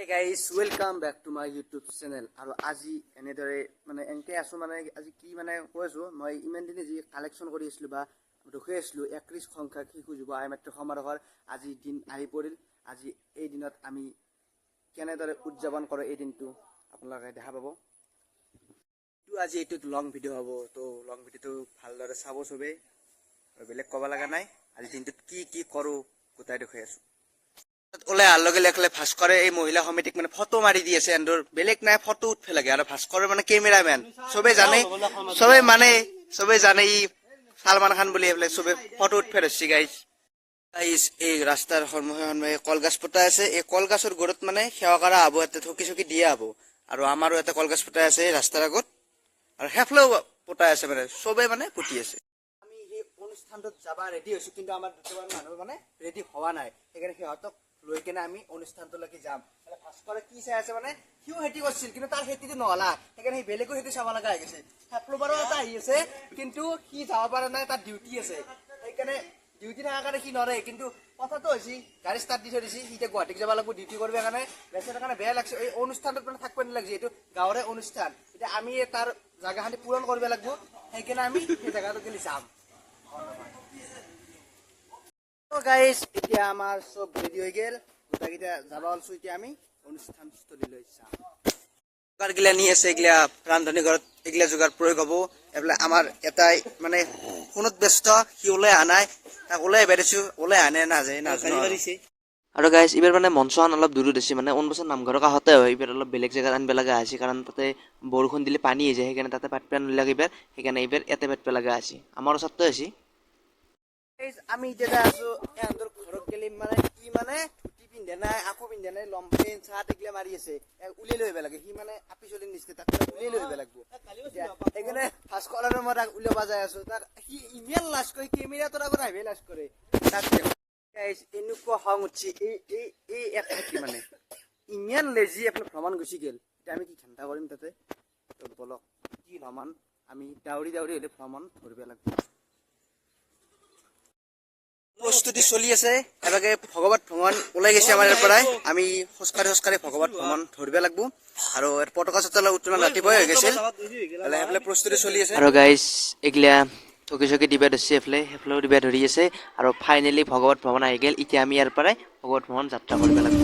Hey guys, welcome back to my YouTube channel. আৰু আজি এনেদৰে মানে এনেকৈ আছোঁ মানে আজি কি মানে কৈছোঁ মই ইমান দিনে যি কালেকশ্যন কৰি আছিলোঁ বা ৰখি আছিলোঁ 31 সংখ্যক শিশু যুৱ আইমাতৃ সমাৰোহৰ আজি দিন আহি পৰিল। আজি এই দিনত আমি কেনেদৰে উদযাপন কৰোঁ এই দিনটো আপোনালোকে দেখা পাব। আজি এইটোত লং ভিডিঅ' হ'ব, তো লং ভিডিঅ'টো ভালদৰে চাব চবেই আৰু বেলেগ ক'ব লগা নাই। আজি দিনটোত কি কৰোঁ গোটাই দেখুৱাই আছোঁ। ওলাই অহাৰ লগে লগে ভাস্কৰে এই মহিলা সমিতিক মানে ফটো মাৰি দি আছে, এন্দৰ বেলেগ নাই ফটো উঠে লাগে। আৰু ভাস্কৰৰ মানে কেমেৰামেন চবে জানে ই সালমান খান বুলি এইবিলাক চবে ফটো উঠে ধৰিছে। গাইজ এই ৰাস্তাৰ সন্মুখে কলগছ পতাই আছে। এই কলগছৰ গোৰত মানে সেৱা কৰা হ'ব, ইয়াতে থকি চকি দিয়া হ'ব। আৰু আমাৰো এটা কলগছ পতাই আছে ৰাস্তাৰ আগত, আৰু সেইফালেও পতাই আছে, মানে চবে মানে পুতি আছে। আমি সেই অনুষ্ঠানটোত যাব ৰেডি হৈছোঁ, কিন্তু আমাৰ দুটামান মানুহ মানে ৰেডি হোৱা নাই। সেইকাৰণে সিহঁতক লৈ কিনে আমি অনুষ্ঠানটোলৈকে যাম। ভাস্কৰে কি চাই আছে মানে সিও খেতি কৰিছিল, কিন্তু তাৰ খেতিটো নহলা, সেইকাৰণে সি বেলেগো খেতি চাব লগা হৈ গৈছে। ফ্ল'বাৰো এটা আহি আছে, কিন্তু সি যাব পৰা নাই, তাৰ ডিউটি আছে। সেইকাৰণে ডিউটি থকাৰ কাৰণে সি নৰে। কিন্তু কথাটো হৈছে গাড়ী ষ্টাৰ্ট দি থৈ দিছে, সি এতিয়া গুৱাহাটীত যাব লাগিব ডিউটি কৰিবৰ কাৰণে। বেচেৰাৰ কাৰণে বেয়া লাগছে। এই অনুষ্ঠানটোত মানে থাকিব নালাগে, এইটো গাঁৱৰে অনুষ্ঠান। এতিয়া আমি তাৰ জাগাখিনি পূৰণ কৰিব লাগিব, সেইকাৰণে আমি সেই জেগাটো গেলি যাম। গাইজ এতিয়া আমাৰ চব ৰেডি হৈ গেল, গোটাকেইটা যাব ওলছো। এতিয়া আমি অনুষ্ঠানস্থলীলৈ যাম। যোগাৰ গিলা নি আছে, এগিলা ৰান্ধনী ঘৰত এগিলা যোগাৰ প্ৰয়োগ হ'ব। এইফালে আমাৰ এটাই মানে ফোনত ব্যস্ত, সি ওলাই অহা নাই, তাক ওলাই আহিব দিছোঁ, ওলাই অহা নাই নাজানো। আৰু গাইজ এইবাৰ মানে মঞ্চখন অলপ দূৰত আছে, মানে অনবছৰ নামঘৰৰ কাষতে হয়। এইবাৰ অলপ বেলেগ জেগাত আনিব লগা হৈছে, কাৰণ তাতে বৰষুণ দিলে পানী হৈ যায়, সেইকাৰণে তাতে পাতিব নালাগে এইবাৰ। সেইকাৰণে এইবাৰ ইয়াতে পাতিব লগা হৈছে, আমাৰ ওচৰতে হৈছে। আমি এতিয়া আছো এহঁতৰ ঘৰত গেলি, মানে কি মানে ধুতি পিন্ধে নাই, আকৌ পিন্ধে নাই, লংপেণ্ট চাৰ্ট এগিলা মাৰি আছে। উলিয়াই লৈ আহিব লাগে, সি মানে আপি চলি নিচিনা, তাক উলিয়াই লৈ আহিব লাগিব। সেইকাৰণে ভাস্কৰ আৰু মই তাক উলিয়াব যাই আছো। তাক সি ইমান লাজ কৰে, কেমেৰাটোৰ আগত আহিবই লাজ কৰে। এনেকুৱা খং উঠছে এই এক থাকি মানে ইমান লেজি। আপোনাৰ ভ্ৰমণ গুচি গেল, এতিয়া আমি কি ঘণ্টা কৰিম তাতে। বলক কি ভ্ৰমণ, আমি দাউৰি হ'লে ভ্ৰমণ ধৰিব লাগিব। প্ৰস্তুতি চলি আছে, এবাগে ভগৱত ভ্ৰমণ ওলাই গৈছে আমাৰ ইয়াৰ পৰাই। আমি খোজকাঢ়ি ভগৱত ভ্ৰমণ ধৰিব লাগিব। আৰু পতাকা চতাকা উত্তোলন ৰাতিপুৱাই হৈ গৈছিল, সেইফালে প্ৰস্তুতি চলি আছে। আৰু গাইজ এইগিলা থকি চকি দিবা ধৰিছে, সেইফালেও দিবা ধৰি আছে। আৰু ফাইনেলি ভগৱত ভ্ৰমণ আহি গ'ল। এতিয়া আমি ইয়াৰ পৰাই ভগৱত ভ্ৰমণ যাত্ৰা কৰিব লাগিব।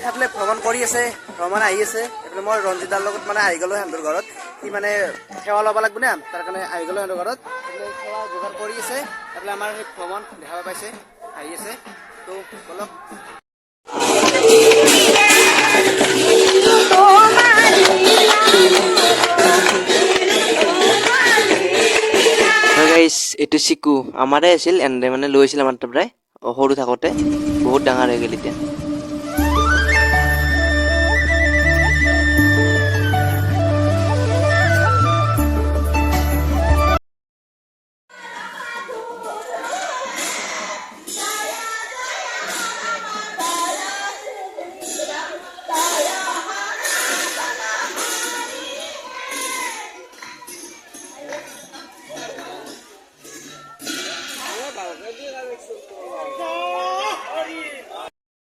সেইফালে ভ্ৰমণ কৰি আছে, ভ্ৰমণ আহি আছে। এইফালে মই ৰঞ্জিতাৰ লগত মানে আহি গ'লো সিহঁতৰ ঘৰত। সি মানে সেৱা ল'ব লাগিব না, তাৰ কাৰণে আহি গ'লো সিহঁতৰ ঘৰত। সেৱা যোগাৰ কৰি আছে। এইফালে আমাৰ সেই ভ্ৰমণ দেখা পাইছে, আহি আছে। তো বলক গাইজ এইটো চিকু আমাৰে আছিল, এনে মানে লৈ আছিল আমাৰ তাৰ পৰাই সৰু থাকোঁতে, বহুত ডাঙৰ হৈ গ'ল এতিয়া।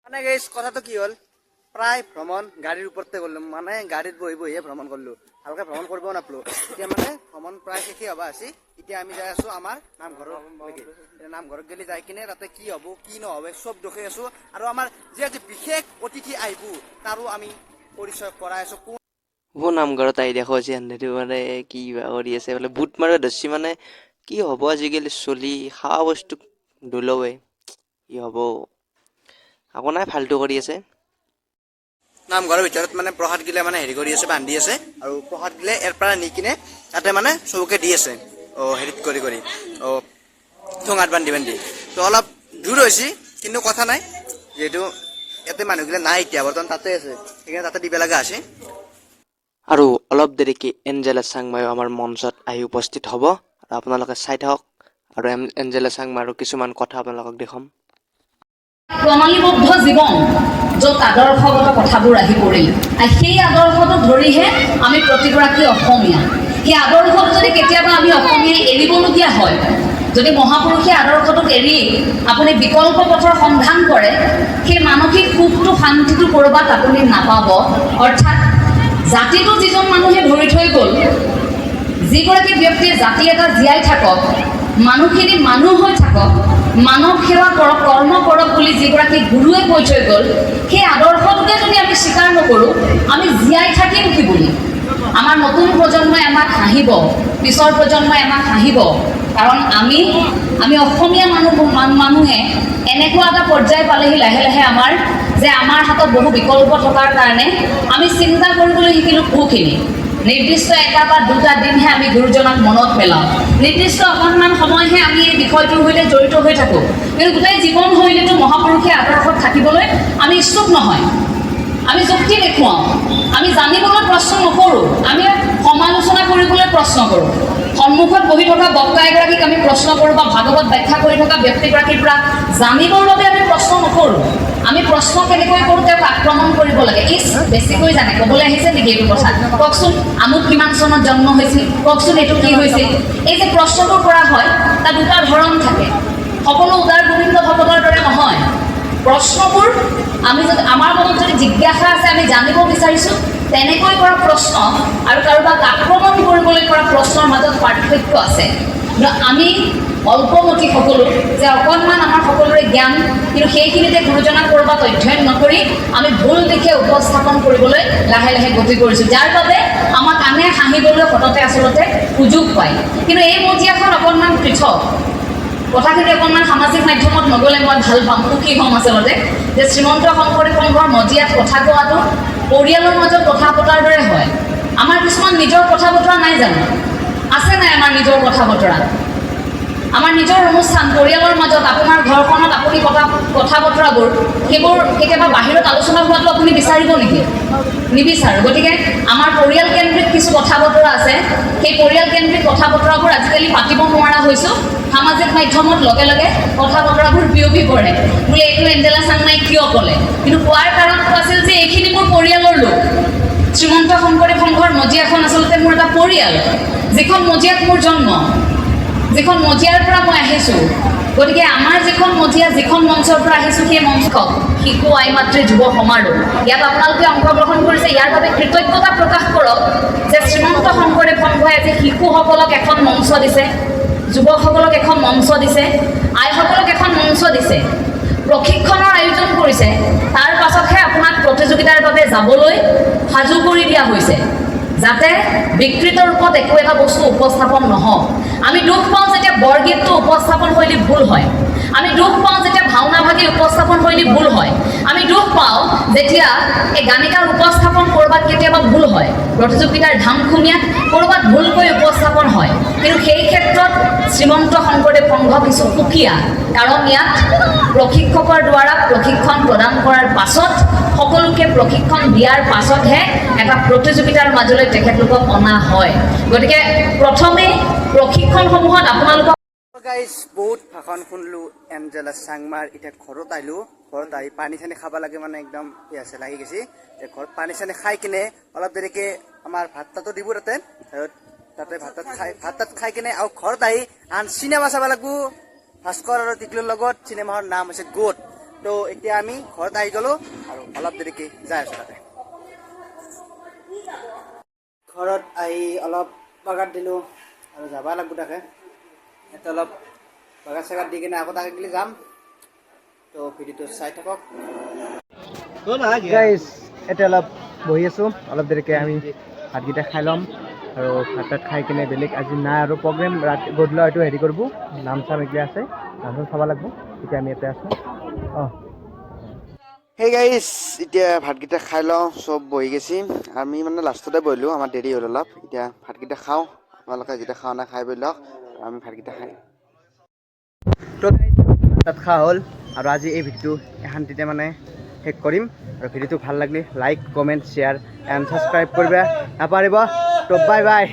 মানে গাইজ কথাটো কি হ'ল, প্ৰায় ভ্ৰমণ গাড়ীৰ ওপৰতে কৰিলোঁ, মানে গাড়ীত বহিয়ে ভ্ৰমণ কৰিলোঁ, ভালকৈ ভ্ৰমণ কৰিব নাপালোঁ। এতিয়া মানে ভ্ৰমণ প্ৰায় শেষেই হ'ব আছে। এতিয়া আমি যাই আছোঁ আমাৰ নামঘৰলৈকে। নামঘৰত গেলি যাই কিনে তাতে কি হ'ব কি নহ'ব চব দেখুৱাই আছোঁ। আৰু আমাৰ যি আজি বিশেষ অতিথি আহিব তাৰো আমি পৰিচয় কৰাই আছোঁ। নামঘৰত আহি দেখুৱাইছে সেইটো মানে কি কৰি আছে, বোলে বুট মাৰিব ধৰিছে। মানে কি হ'ব আজিকালি চলি খোৱা বস্তু দলৱে কি হ'ব, একো নাই ফাল্টু কৰি আছে। নামঘৰৰ ভিতৰত মানে প্ৰসাদ গিলা মানে হেৰি কৰি আছে, বান্ধি আছে, আৰু প্ৰসাদ গিলা ইয়াৰ পৰা নি কিনে তাতে মানে চবকে দি আছে হেৰিত কৰি ঠোঙাত বান্ধি বান্ধি। তো অলপ দূৰ হৈছে, কিন্তু কথা নাই, যিহেতু ইয়াতে মানুহগিলা নাই এতিয়া বৰ্তমান তাতে আছে, সেইকাৰণে তাতে দিব লগা আছে। আৰু অলপ দেৰিকে এঞ্জেলা চাংমাইও আমাৰ মঞ্চত আহি উপস্থিত হ'ব, আৰু আপোনালোকে চাই থাকক, আৰু এঞ্জেলা চাংমাইৰো কিছুমান কথা আপোনালোকক দেখুৱাম। প্ৰণালীবদ্ধ জীৱন, য'ত আদৰ্শগত কথাবোৰ আহি পৰিল, আৰু সেই আদৰ্শটো ধৰিহে আমি প্ৰতিগৰাকী অসমীয়া। সেই আদৰ্শটো যদি কেতিয়াবা আমি অসমীয়াই এৰিবলগীয়া হয়, যদি মহাপুৰুষে আদৰ্শটোক এৰি আপুনি বিকল্প পথৰ সন্ধান কৰে, সেই মানসিক সুখটো শান্তিটো ক'ৰবাত আপুনি নাপাব। অৰ্থাৎ জাতিটো যিজন মানুহে ধৰি থৈ গ'ল, যিগৰাকী ব্যক্তিয়ে জাতি এটা জীয়াই থাকক, মানুহখিনি মানুহ হৈ থাকক, মানৱ সেৱা কৰক, কৰ্ম কৰক বুলি যিগৰাকী গুৰুৱে কৈ থৈ গ'ল, সেই আদৰ্শটোকে যদি আমি স্বীকাৰ নকৰোঁ, আমি জীয়াই থাকিম কি বুলি? আমাৰ নতুন প্ৰজন্মই আমাক হাঁহিব, পিছৰ প্ৰজন্মই আমাক হাঁহিব, কাৰণ আমি অসমীয়া মানুহে এনেকুৱা এটা পৰ্যায় পালেহি লাহে লাহে আমাৰ, যে আমাৰ হাতত বহু বিকল্প থকাৰ কাৰণে আমি চিন্তা কৰিবলৈ শিকিলোঁ বহুখিনি। নিৰ্দিষ্ট এটা বা দুটা দিনহে আমি গুৰুজনাক মনত পেলাওঁ, নিৰ্দিষ্ট অকণমান সময়হে আমি এই বিষয়টোৰ সৈতে জড়িত হৈ থাকোঁ, কিন্তু গোটেই জীৱন শৈলীটো মহাপুৰুষে আদৰ্শত থাকিবলৈ আমি ইচ্ছুক নহয়। আমি যুক্তি দেখুৱাওঁ, আমি জানিবলৈ প্ৰশ্ন নকৰোঁ, আমি সমালোচনা কৰিবলৈ প্ৰশ্ন কৰোঁ। সন্মুখত বহি থকা বক্তা এগৰাকীক আমি প্ৰশ্ন কৰোঁ, বা ভাগৱত ব্যাখ্যা কৰি থকা ব্যক্তিগৰাকীৰ পৰা জানিবৰ বাবে আমি প্ৰশ্ন নকৰোঁ। আমি প্ৰশ্ন কেনেকৈ কৰোঁ, তেওঁক আক্ৰমণ কৰিব লাগে। বেছিকৈ জানে, ক'বলৈ আহিছে নেকি এইটো কথা? কওকচোন, আমুক কিমান চনত জন্ম হৈছিল, কওকচোন এইটো কি হৈছিল? এই যে প্ৰশ্নটো কৰা হয়, তাত দুটা ধৰণ থাকে। সকলো উদাৰ গোবিন্দ ভকতৰ দৰে নহয়। প্ৰশ্নবোৰ আমি যদি আমাৰ মনত যদি জিজ্ঞাসা আছে, আমি জানিব বিচাৰিছোঁ, তেনেকৈ কৰা প্ৰশ্ন আৰু কাৰোবাক আক্ৰমণ কৰিবলৈ কৰা প্ৰশ্নৰ মাজত পাৰ্থক্য আছে। কিন্তু আমি অল্পমতি সকলো, যে অকণমান আমাৰ সকলোৰে জ্ঞান, কিন্তু সেইখিনিতে গুৰুজনাক ক'ৰবাত অধ্যয়ন নকৰি আমি ভুল দিশে উপস্থাপন কৰিবলৈ লাহে লাহে গতি কৰিছোঁ, যাৰ বাবে আমাক আনে হাঁহিবলৈ সততে আচলতে সুযোগ পায়। কিন্তু এই মজিয়াখন অকণমান পৃথক। কথাখিনি অকণমান সামাজিক মাধ্যমত নগ'লে মই ভাল পাম, সুখী হ'ম আচলতে, যে শ্ৰীমন্ত শংকৰদেৱ সংঘৰ মজিয়াত কথা কোৱাটো পৰিয়ালৰ মাজত কথা পতাৰ দৰে হয়। আমাৰ কিছুমান নিজৰ কথা বতৰা নাই জানো? আছে নাই আমাৰ নিজৰ কথা বতৰা? আমাৰ নিজৰ অনুষ্ঠান পৰিয়ালৰ মাজত, আপোনাৰ ঘৰখনত আপুনি কথা বতৰাবোৰ, সেইবোৰ কেতিয়াবা বাহিৰত আলোচনা হোৱাটো আপুনি বিচাৰিব নেকি? নিবিচাৰোঁ। গতিকে আমাৰ পৰিয়ালকেন্দ্ৰিক কিছু কথা বতৰা আছে, সেই পৰিয়ালকেন্দ্ৰিক কথা বতৰাবোৰ আজিকালি পাতিব নোৱাৰা হৈছোঁ। সামাজিক মাধ্যমত লগে লগে কথা বতৰাবোৰ বিয়পি পৰে, বোলে এইটো এঞ্জেলা চাংমাই কিয় ক'লে? কিন্তু কোৱাৰ কাৰণটো আছিল যে এইখিনি মোৰ পৰিয়ালৰ লোক। শ্ৰীমন্ত শংকৰদেৱ সংঘৰ মজিয়াখন আচলতে মোৰ এটা পৰিয়াল, যিখন মজিয়াত মোৰ জন্ম, যিখন মজিয়াৰ পৰা মই আহিছোঁ। গতিকে আমাৰ যিখন মজিয়া, যিখন মঞ্চৰ পৰা আহিছোঁ, সেই মঞ্চক শিশু আই মাতৃ যুৱ সমাৰোহ, ইয়াত আপোনালোকে অংশগ্ৰহণ কৰিছে, ইয়াৰ বাবে কৃতজ্ঞতা প্ৰকাশ কৰক যে শ্ৰীমন্ত শংকৰদেৱ সংঘই আজি শিশুসকলক এখন মঞ্চ দিছে, যুৱকসকলক এখন মঞ্চ দিছে, আইসকলক এখন মঞ্চ দিছে, প্ৰশিক্ষণৰ আয়োজন কৰিছে। তাৰ পাছতহে আপোনাক প্ৰতিযোগিতাৰ বাবে যাবলৈ সাজু কৰি দিয়া হৈছে, যাতে বিকৃত ৰূপত একো এটা বস্তু উপস্থাপন নহওক। আমি দুখ পাওঁ যেতিয়া বৰগীতটো উপস্থাপন শৈলী ভুল হয়, আমি দুখ পাওঁ যেতিয়া ভাওনা ভাগী উপস্থাপন শৈলী ভুল হয়, আমি দুখ পাওঁ যেতিয়া এই গানিকাৰ উপস্থাপন ক'ৰবাত কেতিয়াবা ভুল হয়, প্ৰতিযোগিতাৰ ধামখুমীয়াত ক'ৰবাত ভুলকৈ উপস্থাপন হয়। কিন্তু সেই ক্ষেত্ৰত শ্ৰীমন্ত শংকৰদেৱ সংঘ কিছু সুকীয়া, কাৰণ ইয়াত প্ৰশিক্ষকৰ দ্বাৰা প্ৰশিক্ষণ প্ৰদান কৰাৰ পাছত, সকলোকে প্ৰশিক্ষণ দিয়াৰ পাছতহে এটা প্ৰতিযোগিতাৰ মাজলৈ তেখেতলোকক অনা হয়। গতিকে প্ৰথমে প্ৰশিক্ষণসমূহত আপোনালোকক গাইজ বহুত ভাষণ শুনলো এঞ্জেলা চাংমাৰ। এতিয়া ঘৰত আহিলোঁ, ঘৰত আহি পানী চানী খাব লাগে, মানে একদম পিয়াছে লাগি গৈছে। ঘৰত পানী চানী খাই কিনে অলপ দেৰিকে আমাৰ ভাত তাতো দিব তাতে ভাত তাত খাই কিনে আৰু ঘৰত আহি আন চিনেমা চাব লাগব ভাস্কৰ আৰু টিকলুৰ লগত। চিনেমাৰ নাম হৈছে গোট। তো এতিয়া আমি ঘৰত আহি গ'লো আৰু অলপ দেৰিকে যাই আছোঁ তাতে। ঘৰত আহি অলপ বাগাত দিলোঁ আৰু যাব লাগব তাকে। এতিয়া অলপ বাগাত চাগাত দি কিনে আকৌ তাকে গেলি যাম। তো ভিডিঅ'টো চাই থাকক গাইজ। এতিয়া অলপ বহি আছোঁ, অলপ দেৰিকে আমি ভাতকেইটা খাই ল'ম আৰু ভাত তাত খাই কিনে বেলেগ আজি নাই আৰু প্ৰগ্ৰেম। ৰাতি গধূলা হয়তো হেৰি কৰিব, নাম চাম এইগিলা আছে, নাম চাম চাব লাগিব। এতিয়া আমি ইয়াতে আছোঁ। সেই গাইজ এতিয়া ভাতকেইটা খাই লওঁ চব বহি গেছি আমি মানে লাষ্টতে বহিলোঁ আমাৰ দেৰি হ'ল অলপ এতিয়া ভাতকেইটা খাওঁ আপোনালোকে যেতিয়া খাওঁ নাই খাই বৈ লওক আমি ভাতকেইটা খাই তো তাত খোৱা হ'ল আৰু আজি এই ভিডিঅ'টো এশান্তিতে মানে শেষ কৰিম আৰু ভিডিঅ'টো ভাল লাগিলে like comment share and subscribe কৰিব নাপাহৰিব তো বাই বাই